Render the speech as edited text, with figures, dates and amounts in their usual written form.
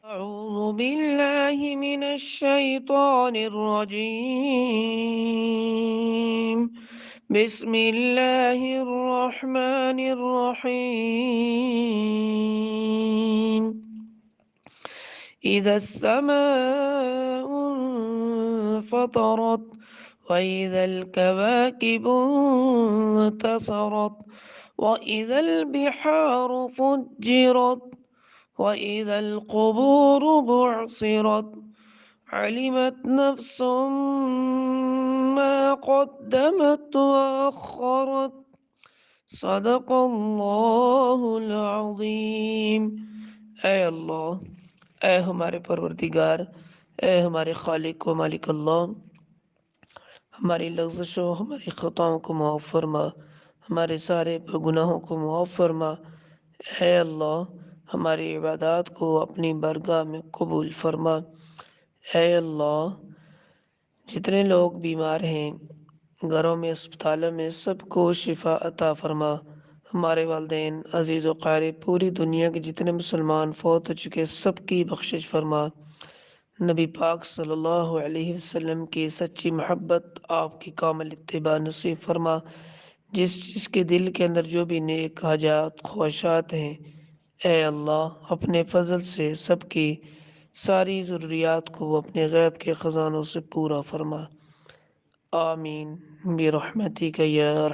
أعوذ بالله من الشيطان الرجيم. بسم الله الرحمن الرحيم. إذا السماء انفطرت وإذا الكواكب انتصرت وإذا البحار فجرت وإذا القبور بعصرت علمت نفس ما قدمت وأخرت صدق اللہ العظیم۔ اے اللہ، اے ہمارے پروردگار، اے ہمارے خالق و مالک اللہ، ہماری لغزشوں ہماری خطاؤں کو معاف فرما، ہمارے سارے گناہوں کو معاف فرما۔ اے اللہ، ہماری عبادات کو اپنی بارگاہ میں قبول فرما۔ اے اللہ، جتنے لوگ بیمار ہیں گھروں میں، اسپتالوں میں، سب کو شفا عطا فرما۔ ہمارے والدین، عزیز و قارب، پوری دنیا کے جتنے مسلمان فوت ہو چکے سب کی بخشش فرما۔ نبی پاک صلی اللہ علیہ وسلم کی سچی محبت، آپ کی کامل اتباع نصیب فرما۔ جس کے دل کے اندر جو بھی نیک حاجات خواہشات ہیں، اے اللہ اپنے فضل سے سب کی ساری ضروریات کو اپنے غیب کے خزانوں سے پورا فرما۔ آمین برحمتک یا